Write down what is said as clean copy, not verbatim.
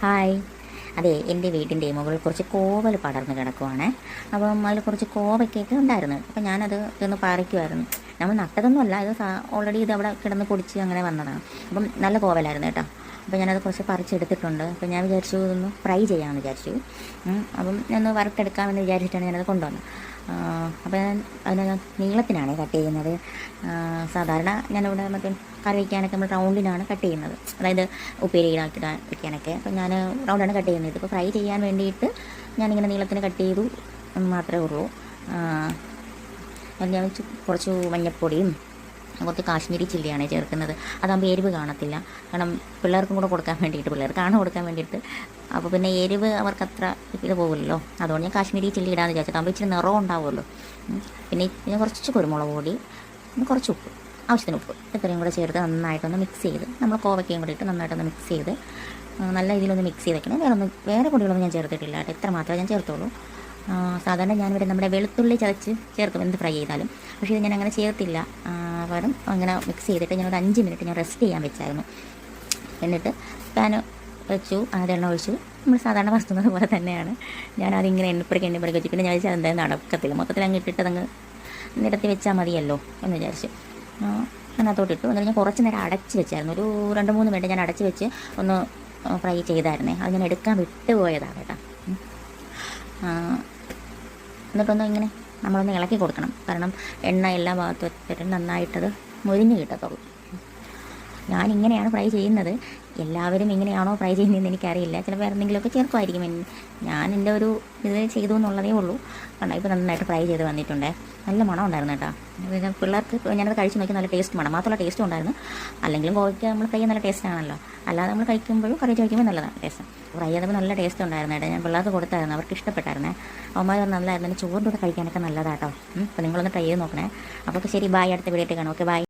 Hi. അതെ, എൻ്റെ വീടിൻ്റെ മുകളിൽ കുറച്ച് കോവൽ പടർന്ന് കിടക്കുവാണ്. അപ്പം അതിൽ കുറച്ച് കോവയ്ക്കൊക്കെ ഉണ്ടായിരുന്നു. അപ്പം ഞാനത് ഒന്ന് പറിക്കുമായിരുന്നു. നമ്മൾ നട്ടതൊന്നുമല്ല, ഇത് ഓൾറെഡി ഇത് അവിടെ കിടന്ന് പൊടിച്ച് അങ്ങനെ വന്നതാണ്. അപ്പം നല്ല കോവലായിരുന്നു കേട്ടോ. അപ്പോൾ ഞാനത് കുറച്ച് പറിച്ചെടുത്തിട്ടുണ്ട്. അപ്പം ഞാൻ വിചാരിച്ചു ഇതൊന്ന് ഫ്രൈ ചെയ്യാമെന്ന് വിചാരിച്ചു. അപ്പം ഞാനൊന്ന് വറുത്തെടുക്കാമെന്ന് വിചാരിച്ചിട്ടാണ് ഞാനത് കൊണ്ടുവന്നത്. അപ്പോൾ അതിന് നീളത്തിനാണ് കട്ട് ചെയ്യുന്നത്. സാധാരണ ഞാനിവിടെ മറ്റേ കറി വയ്ക്കാനൊക്കെ നമ്മൾ റൗണ്ടിനാണ് കട്ട് ചെയ്യുന്നത്, അതായത് ഉപ്പേരിയിലാക്കി വയ്ക്കാനൊക്കെ. അപ്പോൾ ഞാൻ റൗണ്ടാണ് കട്ട് ചെയ്യുന്നത്. ഇപ്പോൾ ഫ്രൈ ചെയ്യാൻ വേണ്ടിയിട്ട് ഞാനിങ്ങനെ നീളത്തിന് കട്ട് ചെയ്തു എന്ന് മാത്രമേ ഉള്ളൂ. ഞാൻ കുറച്ച് മഞ്ഞൾപ്പൊടിയും കുറച്ച് കാശ്മീരി ചില്ലിയാണ് ചേർക്കുന്നത്. അതാകുമ്പോൾ എരിവ് കാണത്തില്ല. കാരണം പിള്ളേർക്കും കൂടെ കൊടുക്കാൻ വേണ്ടിയിട്ട്, പിള്ളേർക്കാണ് കൊടുക്കാൻ വേണ്ടിയിട്ട്. അപ്പോൾ പിന്നെ എരിവ് അവർക്ക് അത്ര ഇത് പോകുമല്ലോ, അതുകൊണ്ട് ഞാൻ കാശ്മീരി ചില്ലി ഇടാമെന്ന് വിചാരിച്ചത്. ആകുമ്പോൾ ഇച്ചിരി നിറം ഉണ്ടാവുമല്ലോ. പിന്നെ കുറച്ച് കുരുമുളക് പൊടി, കുറച്ച് ഉപ്പ്, ആവശ്യത്തിന് ഉപ്പ്, ഇത്രയും കൂടെ ചേർത്ത് നന്നായിട്ടൊന്ന് മിക്സ് ചെയ്ത്, നമ്മൾ കോവയ്ക്കയും കൂടി ഇട്ട് നന്നായിട്ടൊന്ന് മിക്സ് ചെയ്ത് നല്ല രീതിയിലൊന്ന് മിക്സ് ചെയ്ത് വെക്കണം. വേറെ പൊടികളൊന്നും ഞാൻ ചേർത്തിട്ടില്ല കേട്ടോ, ഇത്ര മാത്രമേ ഞാൻ ചേർത്തുള്ളൂ. സാധാരണ ഞാനിവിടെ നമ്മുടെ വെളുത്തുള്ളി ചതച്ച് ചേർക്കും എന്ത് ഫ്രൈ ചെയ്താലും. പക്ഷേ ഇത് ഞാൻ അങ്ങനെ ചേർത്തില്ല. പകരം അങ്ങനെ മിക്സ് ചെയ്തിട്ട് ഞാനൊരു 5 മിനിറ്റ് ഞാൻ റെസ്റ്റ് ചെയ്യാൻ വെച്ചായിരുന്നു. എന്നിട്ട് പാന് വെച്ചു, അത് എണ്ണ ഒഴിച്ചു. നമ്മൾ സാധാരണ വറുക്കുന്നത് പോലെ തന്നെയാണ്. ഞാനതിങ്ങനെ എണ്ണപ്പടിക്ക് വെച്ചു. പിന്നെ ഞാൻ വെച്ചാൽ എന്തായാലും നടക്കത്തില്ല, മൊത്തത്തിൽ അങ്ങ് ഇട്ടിട്ട് അതങ്ങ് നിരത്തി വെച്ചാൽ മതിയല്ലോ എന്ന് വിചാരിച്ച് അതിനകത്തോട്ടിട്ടു. എന്നിട്ട് ഞാൻ കുറച്ച് നേരം അടച്ച് വെച്ചായിരുന്നു. ഒരു 2-3 മിനിറ്റ് ഞാൻ അടച്ച് വെച്ച് ഒന്ന് ഫ്രൈ ചെയ്തായിരുന്നേ. അത് ഞാൻ എടുക്കാൻ വിട്ടുപോയതാണ് കേട്ടോ. എന്നിട്ടൊന്ന് ഇങ്ങനെ നമ്മളൊന്ന് ഇളക്കി കൊടുക്കണം. കാരണം എണ്ണ എല്ലാ ഭാഗത്തും എത്തിയിട്ട് നന്നായിട്ടത് മൊരിഞ്ഞ് കിട്ടത്തുള്ളൂ. ഞാനിങ്ങനെയാണ് ഫ്രൈ ചെയ്യുന്നത്. എല്ലാവരും ഇങ്ങനെയാണോ ഫ്രൈ ചെയ്യുന്നതെന്ന് എനിക്കറിയില്ല. ചിലപ്പോൾ വേറെ എന്തെങ്കിലുമൊക്കെ ചേർക്കുമായിരിക്കും. ഞാൻ എൻ്റെ ഒരു ഇത് ചെയ്തു എന്നുള്ളതേ ഉള്ളൂ. കണ്ടോ, ഇപ്പോൾ നന്നായിട്ട് ഫ്രൈ ചെയ്ത് വന്നിട്ടുണ്ടേ. നല്ല മണം ഉണ്ടായിരുന്നു കേട്ടോ. പിന്നെ പിള്ളേർക്ക് ഞാനത് കഴിച്ച് നോക്കി നല്ല ടേസ്റ്റ് മണം മാത്രമല്ല ടേസ്റ്റും ഉണ്ടായിരുന്നു. അല്ലെങ്കിലും കോവയ്ക്ക് നമ്മൾ ഫ്രൈ നല്ല ടേസ്റ്റ് ആണല്ലോ. അല്ലാതെ നമ്മൾ കഴിക്കുമ്പോഴും കറി കഴിക്കുമ്പോൾ നല്ലതാണ് ടേസ്റ്റ്. ഫ്രൈ ചെയ്തപ്പോൾ നല്ല ടേസ്റ്റ് ഉണ്ടായിരുന്നു കേട്ടോ. ഞാൻ പിള്ളേർക്ക് കൊടുത്തായിരുന്നു, അവർക്ക് ഇഷ്ടപ്പെട്ടായിരുന്നേ. അവന്മാർ നല്ലതായിരുന്നു. ചോറിൻ്റെ കൂടെ കഴിക്കാനൊക്കെ നല്ലതാട്ടോ. അപ്പോൾ നിങ്ങളൊന്ന് ട്രൈ ചെയ്ത് നോക്കണേ. അപ്പോൾ ശരി, ബായ്. അടുത്ത വീഡിയോ കാണാം. Okay, bye.